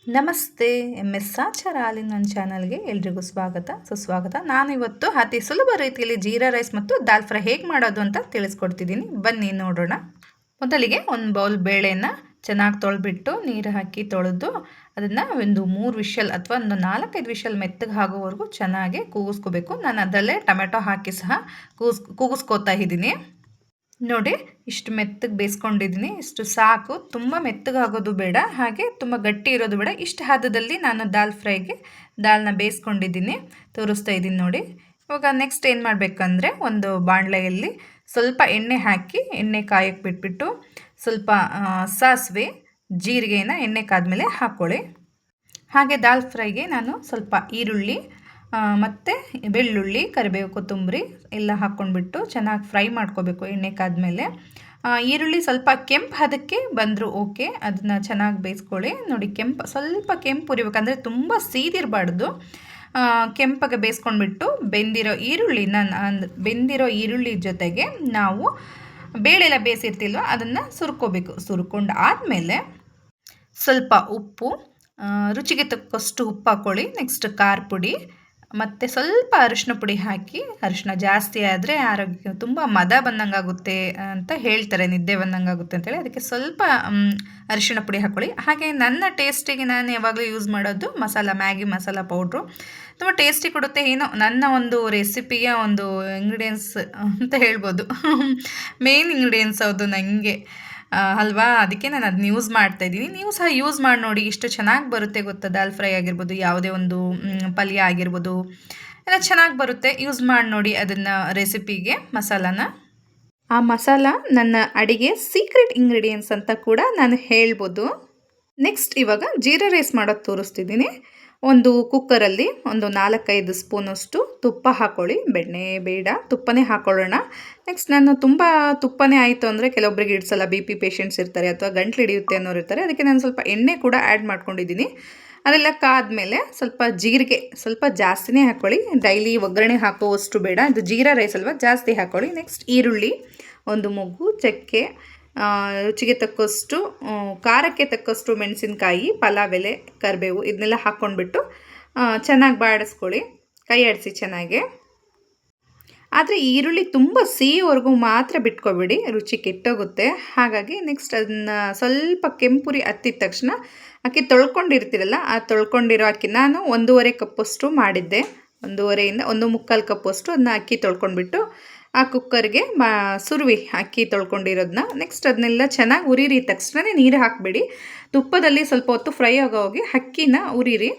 ನಮಸ್ತೆ MS ಸಾಚರ ಹಾಲಿನ ನನ್ನ ಚಾನಲ್ಗೆ ಎಲ್ರಿಗೂ ಸ್ವಾಗತ ಸುಸ್ವಾಗತ. ನಾನು ಇವತ್ತು ಅತಿ ಸುಲಭ ರೀತಿಯಲ್ಲಿ ಜೀರಾ ರೈಸ್ ಮತ್ತು ದಾಲ್ ಫ್ರೈ ಹೇಗೆ ಮಾಡೋದು ಅಂತ ತಿಳಿಸ್ಕೊಡ್ತಿದ್ದೀನಿ. ಬನ್ನಿ ನೋಡೋಣ. ಮೊದಲಿಗೆ ಒಂದು ಬೌಲ್ ಬೇಳೆನ ಚೆನ್ನಾಗಿ ತೊಳೆದ್ಬಿಟ್ಟು ನೀರು ಹಾಕಿ ತೊಳೆದು ಅದನ್ನು ಒಂದು 3 ವಿಷಲ್ ಅಥವಾ ಒಂದು 4-5 ವಿಷಲ್ ಮೆತ್ತಗೆ ಆಗೋವರೆಗೂ ಚೆನ್ನಾಗಿ ಕೂಗಿಸ್ಕೋಬೇಕು. ನಾನು ಅದರಲ್ಲೇ ಟೊಮೆಟೊ ಹಾಕಿ ಸಹ ಕೂಗಿಸ್ಕೋತಾ ಇದ್ದೀನಿ. ನೋಡಿ ಇಷ್ಟು ಮೆತ್ತಗೆ ಬೇಯಿಸ್ಕೊಂಡಿದ್ದೀನಿ. ಇಷ್ಟು ಸಾಕು, ತುಂಬ ಮೆತ್ತಗಾಗೋದು ಬೇಡ, ಹಾಗೆ ತುಂಬ ಗಟ್ಟಿ ಇರೋದು ಬೇಡ. ಇಷ್ಟು ಹದದಲ್ಲಿ ನಾನು ದಾಲ್ ಫ್ರೈಗೆ ದಾಲ್ನ ಬೇಯಿಸ್ಕೊಂಡಿದ್ದೀನಿ, ತೋರಿಸ್ತಾ ಇದ್ದೀನಿ ನೋಡಿ. ಇವಾಗ ನೆಕ್ಸ್ಟ್ ಏನು ಮಾಡಬೇಕಂದ್ರೆ, ಒಂದು ಬಾಣಲೆಯಲ್ಲಿ ಸ್ವಲ್ಪ ಎಣ್ಣೆ ಹಾಕಿ ಎಣ್ಣೆ ಕಾಯಕ್ಕೆ ಬಿಟ್ಬಿಟ್ಟು ಸ್ವಲ್ಪ ಸಾಸಿವೆ ಜೀರಿಗೆನ ಎಣ್ಣೆ ಕಾದ್ಮೇಲೆ ಹಾಕ್ಕೊಳ್ಳಿ. ಹಾಗೆ ದಾಲ್ ಫ್ರೈಗೆ ನಾನು ಸ್ವಲ್ಪ ಈರುಳ್ಳಿ ಮತ್ತು ಬೆಳ್ಳುಳ್ಳಿ, ಕರಿಬೇವು, ಕೊತ್ತಂಬರಿ ಎಲ್ಲ ಹಾಕ್ಕೊಂಡ್ಬಿಟ್ಟು ಚೆನ್ನಾಗಿ ಫ್ರೈ ಮಾಡ್ಕೋಬೇಕು ಎಣ್ಣೆ ಕಾದ್ಮೇಲೆ. ಈರುಳ್ಳಿ ಸ್ವಲ್ಪ ಕೆಂಪು ಹದಕ್ಕೆ ಬಂದರೂ ಓಕೆ, ಅದನ್ನು ಚೆನ್ನಾಗಿ ಬೇಯಿಸ್ಕೊಳ್ಳಿ. ನೋಡಿ ಸ್ವಲ್ಪ ಕೆಂಪು ಉರಿಬೇಕಂದ್ರೆ ತುಂಬ ಸೀದಿರಬಾರ್ದು. ಕೆಂಪಾಗೆ ಬೇಯಿಸ್ಕೊಂಡ್ಬಿಟ್ಟು ಬೆಂದಿರೋ ಈರುಳ್ಳಿ ಜೊತೆಗೆ ನಾವು ಬೇಳೆಲ್ಲ ಬೇಯಿಸಿರ್ತಿಲ್ವ ಅದನ್ನು ಸುರ್ಕೋಬೇಕು. ಸುರ್ಕೊಂಡು ಆದಮೇಲೆ ಸ್ವಲ್ಪ ಉಪ್ಪು, ರುಚಿಗೆ ತಕ್ಕಷ್ಟು ಉಪ್ಪು ಹಾಕ್ಕೊಳ್ಳಿ. ನೆಕ್ಸ್ಟ್ ಖಾರ ಪುಡಿ ಮತ್ತು ಸ್ವಲ್ಪ ಅರಿಶಿನ ಪುಡಿ ಹಾಕಿ. ಅರಿಶಿನ ಜಾಸ್ತಿ ಆದರೆ ಆರೋಗ್ಯಕ್ಕೆ ತುಂಬ ಮದ ಬಂದಂಗೆ ಆಗುತ್ತೆ ಅಂತ ಹೇಳ್ತಾರೆ, ನಿದ್ದೆ ಬಂದಂಗೆ ಆಗುತ್ತೆ ಅಂತೇಳಿ. ಅದಕ್ಕೆ ಸ್ವಲ್ಪ ಅರಿಶಿನ ಪುಡಿ ಹಾಕ್ಕೊಳ್ಳಿ. ಹಾಗೆ ನನ್ನ ಟೇಸ್ಟಿಗೆ ನಾನು ಯಾವಾಗಲೂ ಯೂಸ್ ಮಾಡೋದು ಮ್ಯಾಗಿ ಮಸಾಲ ಪೌಡ್ರು. ತುಂಬ ಟೇಸ್ಟಿ ಕೊಡುತ್ತೆ. ಏನೋ ನನ್ನ ಒಂದು ರೆಸಿಪಿಯ ಒಂದು ಇಂಗ್ರೀಡಿಯೆಂಟ್ಸ್ ಅಂತ ಹೇಳ್ಬೋದು. ಮೇನ್ ಇಂಗ್ರೀಡಿಯೆಂಟ್ಸ್ ಅದು ನನಗೆ ಅಲ್ವಾ, ಅದಕ್ಕೆ ನಾನು ಅದನ್ನ ಯೂಸ್ ಮಾಡ್ತಾಯಿದ್ದೀನಿ. ನೀವು ಸಹ ಯೂಸ್ ಮಾಡಿ ನೋಡಿ, ಇಷ್ಟು ಚೆನ್ನಾಗಿ ಬರುತ್ತೆ ಗೊತ್ತಾ. ದಾಲ್ ಫ್ರೈ ಆಗಿರ್ಬೋದು, ಯಾವುದೇ ಒಂದು ಪಲ್ಯ ಆಗಿರ್ಬೋದು, ಎಲ್ಲ ಚೆನ್ನಾಗಿ ಬರುತ್ತೆ. ಯೂಸ್ ಮಾಡಿ ನೋಡಿ ಅದನ್ನು ರೆಸಿಪಿಗೆ ಮಸಾಲಾನ. ಆ ಮಸಾಲ ನನ್ನ ಅಡಿಗೆ ಸೀಕ್ರೆಟ್ ಇಂಗ್ರೀಡಿಯೆಂಟ್ಸ್ ಅಂತ ಕೂಡ ನಾನು ಹೇಳ್ಬೋದು. ನೆಕ್ಸ್ಟ್ ಇವಾಗ ಜೀರಾ ರೈಸ್ ಮಾಡೋದು ತೋರಿಸ್ತಿದ್ದೀನಿ. ಒಂದು ಕುಕ್ಕರಲ್ಲಿ ಒಂದು 4-5 ಸ್ಪೂನಷ್ಟು ತುಪ್ಪ ಹಾಕ್ಕೊಳ್ಳಿ. ಬೆಣ್ಣೆ ಬೇಡ, ತುಪ್ಪನೇ ಹಾಕ್ಕೊಳ್ಳೋಣ. ನೆಕ್ಸ್ಟ್ ನಾನು ತುಂಬ ತುಪ್ಪನೇ ಆಯಿತು ಅಂದರೆ ಕೆಲವೊಬ್ಬರಿಗೆ ಇಡ್ಸಲ್ಲ, BP ಪೇಷಂಟ್ಸ್ ಇರ್ತಾರೆ ಅಥವಾ ಗಂಟ್ಲು ಹಿಡಿಯುತ್ತೆ ಅನ್ನೋರು ಇರ್ತಾರೆ. ಅದಕ್ಕೆ ನಾನು ಸ್ವಲ್ಪ ಎಣ್ಣೆ ಕೂಡ ಆ್ಯಡ್ ಮಾಡ್ಕೊಂಡಿದ್ದೀನಿ. ಅದೆಲ್ಲ ಕಾದ್ಮೇಲೆ ಸ್ವಲ್ಪ ಜೀರಿಗೆ ಸ್ವಲ್ಪ ಜಾಸ್ತಿನೇ ಹಾಕ್ಕೊಳ್ಳಿ. ಡೈಲಿ ಒಗ್ಗರಣೆ ಹಾಕೋವಷ್ಟು ಬೇಡ, ಇದು ಜೀರಾ ರೈಸ್ ಅಲ್ವಾ, ಜಾಸ್ತಿ ಹಾಕ್ಕೊಳ್ಳಿ. ನೆಕ್ಸ್ಟ್ ಈರುಳ್ಳಿ, ಒಂದು ಮೊಗ್ಗು ಚಕ್ಕೆ, ರುಚಿಗೆ ತಕ್ಕಷ್ಟು ಖಾರಕ್ಕೆ ತಕ್ಕಷ್ಟು ಮೆಣಸಿನ್ಕಾಯಿ, ಪಲಾವ್ ಎಲೆ, ಕರಿಬೇವು ಇದನ್ನೆಲ್ಲ ಹಾಕ್ಕೊಂಡ್ಬಿಟ್ಟು ಚೆನ್ನಾಗಿ ಬಾಡಿಸ್ಕೊಳ್ಳಿ, ಕೈ ಆಡಿಸಿ ಚೆನ್ನಾಗೆ. ಆದರೆ ಈರುಳ್ಳಿ ತುಂಬ ಸಿಹಿವರೆಗೂ ಮಾತ್ರ ಬಿಟ್ಕೊಬೇಡಿ, ರುಚಿ ಕೆಟ್ಟೋಗುತ್ತೆ. ಹಾಗಾಗಿ ನೆಕ್ಸ್ಟ್ ಅದನ್ನು ಸ್ವಲ್ಪ ಕೆಂಪುರಿ ಹತ್ತಿದ ತಕ್ಷಣ ಅಕ್ಕಿ ತೊಳ್ಕೊಂಡಿರ್ತೀರಲ್ಲ, ಆ ತೊಳ್ಕೊಂಡಿರೋ ಅಕ್ಕಿ ನಾನು 1.5 ಕಪ್ಪಷ್ಟು ಮಾಡಿದ್ದೆ. 1.5ಇಂದ 1.25 ಕಪ್ಪಷ್ಟು ಅದನ್ನ ಅಕ್ಕಿ ತೊಳ್ಕೊಂಡ್ಬಿಟ್ಟು ಆ ಕುಕ್ಕರ್ಗೆ ಸುರುವಿ ಅಕ್ಕಿ ತೊಳ್ಕೊಂಡಿರೋದನ್ನ. ನೆಕ್ಸ್ಟ್ ಅದನ್ನೆಲ್ಲ ಚೆನ್ನಾಗಿ ಉರಿರಿ. ತಕ್ಷಣ ನೀರು ಹಾಕಬೇಡಿ, ತುಪ್ಪದಲ್ಲಿ ಸ್ವಲ್ಪ ಹೊತ್ತು ಫ್ರೈ ಆಗೋಗಿ ಅಕ್ಕಿನ ಉರಿರಿ,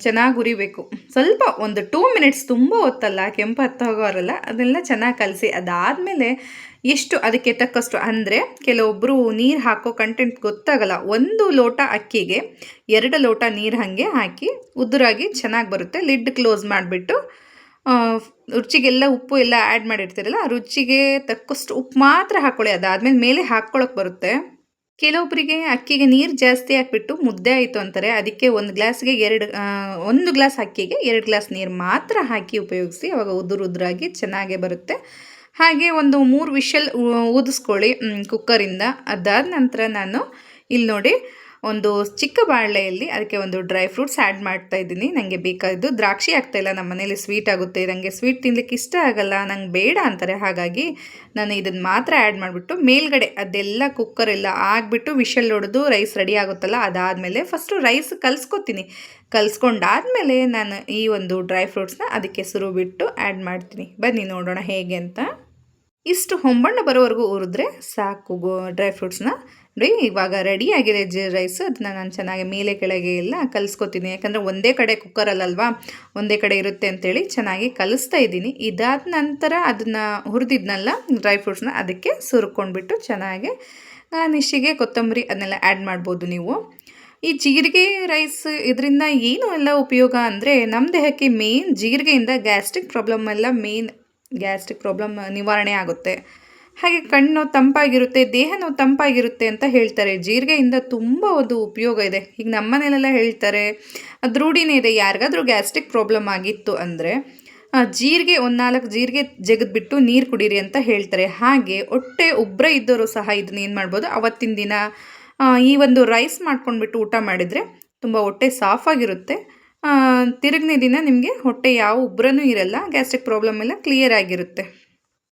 ಚೆನ್ನಾಗಿ ಉರಿಬೇಕು. ಸ್ವಲ್ಪ ಒಂದು 2 ಮಿನಿಟ್ಸ್, ತುಂಬ ಹೊತ್ತಲ್ಲ, ಕೆಂಪು ಹೋಗೋರಲ್ಲ, ಅದನ್ನೆಲ್ಲ ಚೆನ್ನಾಗಿ ಕಲಸಿ. ಅದಾದಮೇಲೆ ಎಷ್ಟು ಅದಕ್ಕೆ ತಕ್ಕಷ್ಟು, ಅಂದರೆ ಕೆಲವೊಬ್ಬರು ನೀರು ಹಾಕೋ ಕಂಟೆಂಟ್ ಗೊತ್ತಾಗಲ್ಲ, 1 ಲೋಟ ಅಕ್ಕಿಗೆ 2 ಲೋಟ ನೀರು ಹಾಗೆ ಹಾಕಿ ಉದುರಾಗಿ ಚೆನ್ನಾಗಿ ಬರುತ್ತೆ. ಲಿಡ್ ಕ್ಲೋಸ್ ಮಾಡಿಬಿಟ್ಟು ರುಚಿಗೆಲ್ಲ ಉಪ್ಪು ಎಲ್ಲ ಆ್ಯಡ್ ಮಾಡಿರ್ತೀರಲ್ಲ, ಆ ರುಚಿಗೆ ತಕ್ಕಷ್ಟು ಉಪ್ಪು ಮಾತ್ರ ಹಾಕ್ಕೊಳ್ಳಿ. ಅದಾದಮೇಲೆ ಮೇಲೆ ಹಾಕ್ಕೊಳ್ಳೋಕೆ ಬರುತ್ತೆ. ಕೆಲವೊಬ್ಬರಿಗೆ ಅಕ್ಕಿಗೆ ನೀರು ಜಾಸ್ತಿ ಹಾಕ್ಬಿಟ್ಟು ಮುದ್ದೆ ಆಯಿತು ಅಂತಾರೆ. ಅದಕ್ಕೆ 1 ಗ್ಲಾಸ್ಗೆ 1 ಗ್ಲಾಸ್ ಅಕ್ಕಿಗೆ 2 ಗ್ಲಾಸ್ ನೀರು ಮಾತ್ರ ಹಾಕಿ ಉಪಯೋಗಿಸಿ, ಅವಾಗ ಉದುರಾಗಿ ಚೆನ್ನಾಗೇ ಬರುತ್ತೆ. ಹಾಗೆ ಒಂದು 3 ವಿಷಲ್ ಊದಿಸ್ಕೊಳ್ಳಿ ಕುಕ್ಕರಿಂದ. ಅದಾದ ನಂತರ ನಾನು ಇಲ್ಲಿ ನೋಡಿ ಒಂದು ಚಿಕ್ಕ ಬಾಣಲೆಯಲ್ಲಿ ಅದಕ್ಕೆ ಒಂದು ಡ್ರೈ ಫ್ರೂಟ್ಸ್ ಆ್ಯಡ್ ಮಾಡ್ತಾಯಿದ್ದೀನಿ. ನನಗೆ ಬೇಕಾದ್ದು ದ್ರಾಕ್ಷಿ ಆಗ್ತಾಯಿಲ್ಲ, ನಮ್ಮ ಮನೇಲಿ ಸ್ವೀಟ್ ಆಗುತ್ತೆ, ನನಗೆ ಸ್ವೀಟ್ ತಿನ್ನಲಿಕ್ಕೆ ಇಷ್ಟ ಆಗಲ್ಲ, ನಂಗೆ ಬೇಡ ಅಂತಾರೆ. ಹಾಗಾಗಿ ನಾನು ಇದನ್ನು ಮಾತ್ರ ಆ್ಯಡ್ ಮಾಡಿಬಿಟ್ಟು ಮೇಲ್ಗಡೆ ಅದೆಲ್ಲ ಕುಕ್ಕರೆಲ್ಲ ಆಗಿಬಿಟ್ಟು ವಿಷಲ್ ಹೊಡೆದು ರೈಸ್ ರೆಡಿ ಆಗುತ್ತಲ್ಲ, ಅದಾದಮೇಲೆ ಫಸ್ಟು ರೈಸ್ ಕಲಿಸ್ಕೊಂಡಾದ್ಮೇಲೆ ನಾನು ಈ ಒಂದು ಡ್ರೈ ಫ್ರೂಟ್ಸ್ನ ಅದಕ್ಕೆ ಸುರುಬಿಟ್ಟು ಆ್ಯಡ್ ಮಾಡ್ತೀನಿ. ಬನ್ನಿ ನೋಡೋಣ ಹೇಗೆ ಅಂತ. ಇಷ್ಟು ಹೊಂಬಣ್ಣ ಬರೋವರೆಗೂ ಹುರಿದ್ರೆ ಸಾಕು ಡ್ರೈ ಫ್ರೂಟ್ಸ್ನ. ನೋಡಿ ಇವಾಗ ರೆಡಿಯಾಗಿದೆ ರೈಸ್. ಅದನ್ನ ನಾನು ಚೆನ್ನಾಗಿ ಮೇಲೆ ಕೆಳಗೆ ಎಲ್ಲ ಕಲಿಸ್ಕೊತೀನಿ, ಯಾಕಂದರೆ ಒಂದೇ ಕಡೆ ಕುಕ್ಕರಲ್ಲಲ್ವಾ, ಒಂದೇ ಕಡೆ ಇರುತ್ತೆ ಅಂತೇಳಿ ಚೆನ್ನಾಗಿ ಕಲಿಸ್ತಾ ಇದ್ದೀನಿ. ಇದಾದ ನಂತರ ಅದನ್ನು ಹುರಿದಿದ್ನಲ್ಲ ಡ್ರೈ ಫ್ರೂಟ್ಸ್ನ ಅದಕ್ಕೆ ಸುರ್ಕೊಂಡ್ಬಿಟ್ಟು ಚೆನ್ನಾಗಿ ಗಾರ್ನಿಷಿಗೆ ಕೊತ್ತಂಬರಿ ಅದನ್ನೆಲ್ಲ ಆ್ಯಡ್ ಮಾಡ್ಬೋದು ನೀವು. ಈ ಜೀರಿಗೆ ರೈಸ್ ಇದರಿಂದ ಏನು ಎಲ್ಲ ಉಪಯೋಗ ಅಂದರೆ, ನಮ್ಮ ದೇಹಕ್ಕೆ ಮೇನ್ ಜೀರಿಗೆಯಿಂದ ಗ್ಯಾಸ್ಟ್ರಿಕ್ ಪ್ರಾಬ್ಲಮ್ ನಿವಾರಣೆ ಆಗುತ್ತೆ. ಹಾಗೆ ಕಣ್ಣು ತಂಪಾಗಿರುತ್ತೆ, ದೇಹ ನೋವು ತಂಪಾಗಿರುತ್ತೆ ಅಂತ ಹೇಳ್ತಾರೆ. ಜೀರಿಗೆಯಿಂದ ತುಂಬ ಒಂದು ಉಪಯೋಗ ಇದೆ. ಈಗ ನಮ್ಮ ಮನೇಲೆಲ್ಲ ಹೇಳ್ತಾರೆ, ಅದು ರೂಢಿನೇ ಇದೆ, ಯಾರಿಗಾದ್ರೂ ಗ್ಯಾಸ್ಟ್ರಿಕ್ ಪ್ರಾಬ್ಲಮ್ ಆಗಿತ್ತು ಅಂದರೆ ಜೀರಿಗೆ 4 ಜೀರಿಗೆ ಜಗಿದ್ಬಿಟ್ಟು ನೀರು ಕುಡೀರಿ ಅಂತ ಹೇಳ್ತಾರೆ. ಹಾಗೆ ಹೊಟ್ಟೆ ಉಬ್ಬರ ಇದ್ದವರು ಸಹ ಇದನ್ನ ಏನು ಮಾಡ್ಬೋದು, ಅವತ್ತಿನ ದಿನ ಈ ಒಂದು ರೈಸ್ ಮಾಡ್ಕೊಂಡ್ಬಿಟ್ಟು ಊಟ ಮಾಡಿದರೆ ತುಂಬ ಹೊಟ್ಟೆ ಸಾಫಾಗಿರುತ್ತೆ. ತಿರುಗನೇ ದಿನ ನಿಮಗೆ ಹೊಟ್ಟೆ ಯಾವ ಉಬ್ರನೂ ಇರಲ್ಲ, ಗ್ಯಾಸ್ಟ್ರಿಕ್ ಪ್ರಾಬ್ಲಮ್ ಎಲ್ಲ ಕ್ಲಿಯರ್ ಆಗಿರುತ್ತೆ.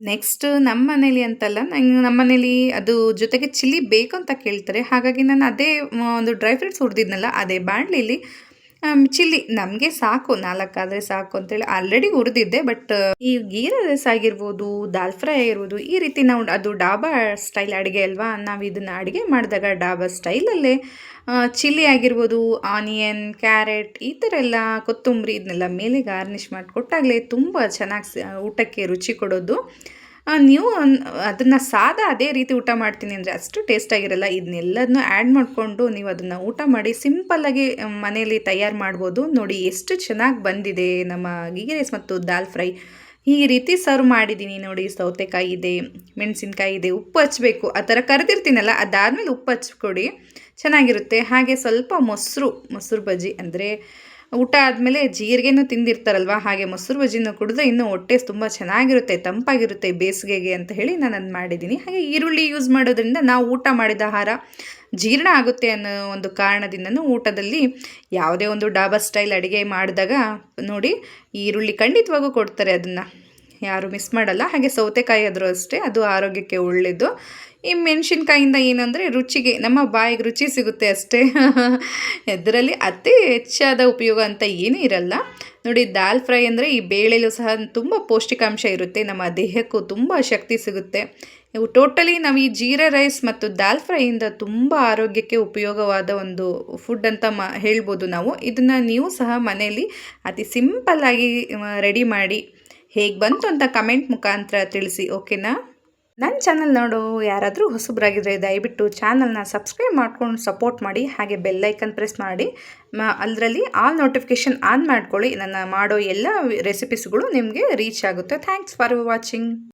ನೆಕ್ಸ್ಟ್ ನಮ್ಮ ಮನೇಲಿ ಅಂತಲ್ಲ, ನಮ್ಮ ಮನೇಲಿ ಅದು ಜೊತೆಗೆ ಚಿಲ್ಲಿ ಬೇಕು ಅಂತ ಕೇಳ್ತಾರೆ. ಹಾಗಾಗಿ ನಾನು ಅದೇ ಒಂದು ಡ್ರೈ ಫ್ರೂಟ್ಸ್ ಹುರಿದಿದ್ನಲ್ಲ, ಅದೇ ಬಾಣಲಿಲಿ ಚಿಲ್ಲಿ ನಮಗೆ ಸಾಕು, 4 ಆದರೆ ಸಾಕು ಅಂತೇಳಿ ಆಲ್ರೆಡಿ ಹುರಿದಿದ್ದೆ. ಬಟ್ ಈ ಗೀರ ರೈಸ್ ಆಗಿರ್ಬೋದು, ದಾಲ್ ಫ್ರೈ ಆಗಿರ್ಬೋದು, ಈ ರೀತಿ ನಾವು ಅದು ಡಾಬಾ ಸ್ಟೈಲ್ ಅಡುಗೆ ಅಲ್ವಾ, ನಾವು ಇದನ್ನು ಅಡುಗೆ ಮಾಡಿದಾಗ ಡಾಬಾ ಸ್ಟೈಲಲ್ಲೇ ಚಿಲ್ಲಿ ಆಗಿರ್ಬೋದು, ಆನಿಯನ್, ಕ್ಯಾರೆಟ್ ಈ ಥರ ಎಲ್ಲ, ಕೊತ್ತಂಬರಿ ಇದನ್ನೆಲ್ಲ ಮೇಲೆ ಗಾರ್ನಿಷ್ ಮಾಡಿ ಕೊಟ್ಟಾಗಲೇ ತುಂಬ ಚೆನ್ನಾಗಿ ಊಟಕ್ಕೆ ರುಚಿ ಕೊಡೋದು. ನೀವು ಅದನ್ನು ಸಾದಾ ಅದೇ ರೀತಿ ಊಟ ಮಾಡ್ತೀನಿ ಅಂದರೆ ಅಷ್ಟು ಟೇಸ್ಟಾಗಿರಲ್ಲ. ಇದನ್ನೆಲ್ಲದನ್ನೂ ಆ್ಯಡ್ ಮಾಡಿಕೊಂಡು ನೀವು ಅದನ್ನು ಊಟ ಮಾಡಿ ಸಿಂಪಲ್ಲಾಗಿ ಮನೆಯಲ್ಲಿ ತಯಾರು ಮಾಡ್ಬೋದು. ನೋಡಿ ಎಷ್ಟು ಚೆನ್ನಾಗಿ ಬಂದಿದೆ ನಮ್ಮ ಗೀ ರೈಸ್ ಮತ್ತು ದಾಲ್ ಫ್ರೈ. ಈ ರೀತಿ ಸರ್ವ್ ಮಾಡಿದ್ದೀನಿ ನೋಡಿ. ಸೌತೆಕಾಯಿ ಇದೆ, ಮೆಣಸಿನ್ಕಾಯಿ ಇದೆ, ಉಪ್ಪು ಹಚ್ಚಬೇಕು, ಆ ಥರ ಕರೆದಿರ್ತೀನಲ್ಲ, ಅದಾದಮೇಲೆ ಉಪ್ಪು ಹಚ್ಕೊಡಿ, ಚೆನ್ನಾಗಿರುತ್ತೆ. ಹಾಗೆ ಸ್ವಲ್ಪ ಮೊಸರು ಬಜ್ಜಿ ಅಂದರೆ ಊಟ ಆದಮೇಲೆ ಜೀರಿಗೆನೂ ತಿಂದಿರ್ತಾರಲ್ವ, ಹಾಗೆ ಮೊಸರು ಬಜ್ಜಿನೂ ಕುಡಿದ್ರೆ ಇನ್ನೂ ಹೊಟ್ಟೆ ತುಂಬ ಚೆನ್ನಾಗಿರುತ್ತೆ, ತಂಪಾಗಿರುತ್ತೆ ಬೇಸಿಗೆಗೆ ಅಂತ ಹೇಳಿ ನಾನು ಅದನ್ನು ಮಾಡಿದ್ದೀನಿ. ಹಾಗೆ ಈರುಳ್ಳಿ ಯೂಸ್ ಮಾಡೋದ್ರಿಂದ ನಾವು ಊಟ ಮಾಡಿದ ಆಹಾರ ಜೀರ್ಣ ಆಗುತ್ತೆ ಅನ್ನೋ ಒಂದು ಕಾರಣದಿಂದನೂ ಊಟದಲ್ಲಿ ಯಾವುದೇ ಒಂದು ಡಾಬಾ ಸ್ಟೈಲ್ ಅಡುಗೆ ಮಾಡಿದಾಗ ನೋಡಿ ಈರುಳ್ಳಿ ಖಂಡಿತವಾಗೂ ಕೊಡ್ತಾರೆ, ಅದನ್ನು ಯಾರು ಮಿಸ್ ಮಾಡಲ್ಲ. ಹಾಗೆ ಸೌತೆಕಾಯಿ ಆದರೂ ಅಷ್ಟೇ, ಅದು ಆರೋಗ್ಯಕ್ಕೆ ಒಳ್ಳೆಯದು. ಈ ಮೆಣಸಿನ್ಕಾಯಿಂದ ಏನಂದರೆ ರುಚಿಗೆ, ನಮ್ಮ ಬಾಯಿಗೆ ರುಚಿ ಸಿಗುತ್ತೆ ಅಷ್ಟೇ. ಇದರಲ್ಲಿ ಅತಿ ಹೆಚ್ಚಾದ ಉಪಯೋಗ ಅಂತ ಏನೂ ಇರಲ್ಲ. ನೋಡಿ ದಾಲ್ ಫ್ರೈ ಅಂದರೆ ಈ ಬೇಳೆಲೂ ಸಹ ತುಂಬ ಪೌಷ್ಟಿಕಾಂಶ ಇರುತ್ತೆ, ನಮ್ಮ ದೇಹಕ್ಕೂ ತುಂಬ ಶಕ್ತಿ ಸಿಗುತ್ತೆ. ಇವು ಟೋಟಲಿ ನಾವು ಈ ಜೀರಾ ರೈಸ್ ಮತ್ತು ದಾಲ್ ಫ್ರೈಯಿಂದ ತುಂಬ ಆರೋಗ್ಯಕ್ಕೆ ಉಪಯೋಗವಾದ ಒಂದು ಫುಡ್ ಅಂತ ಹೇಳ್ಬೋದು ನಾವು. ಇದನ್ನು ನೀವು ಸಹ ಮನೆಯಲ್ಲಿ ಅತಿ ಸಿಂಪಲ್ಲಾಗಿ ರೆಡಿ ಮಾಡಿ ಹೇಗೆ ಬಂತು ಅಂತ ಕಮೆಂಟ್ ಮುಖಾಂತರ ತಿಳಿಸಿ, ಓಕೆನಾ? ನನ್ನ ಚಾನಲ್ ನೋಡು ಯಾರಾದರೂ ಹೊಸಬ್ರಾಗಿದ್ದರೆ ದಯವಿಟ್ಟು ಚಾನಲ್ನ ಸಬ್ಸ್ಕ್ರೈಬ್ ಮಾಡ್ಕೊಂಡು ಸಪೋರ್ಟ್ ಮಾಡಿ. ಹಾಗೆ ಬೆಲ್ಲೈಕನ್ ಪ್ರೆಸ್ ಮಾಡಿ, ಅದರಲ್ಲಿ ಆಲ್ ನೋಟಿಫಿಕೇಷನ್ ಆನ್ ಮಾಡ್ಕೊಳ್ಳಿ. ನನ್ನ ಮಾಡೋ ಎಲ್ಲ ರೆಸಿಪೀಸ್ಗಳು ನಿಮಗೆ ರೀಚ್ ಆಗುತ್ತೆ. Thanks for watching.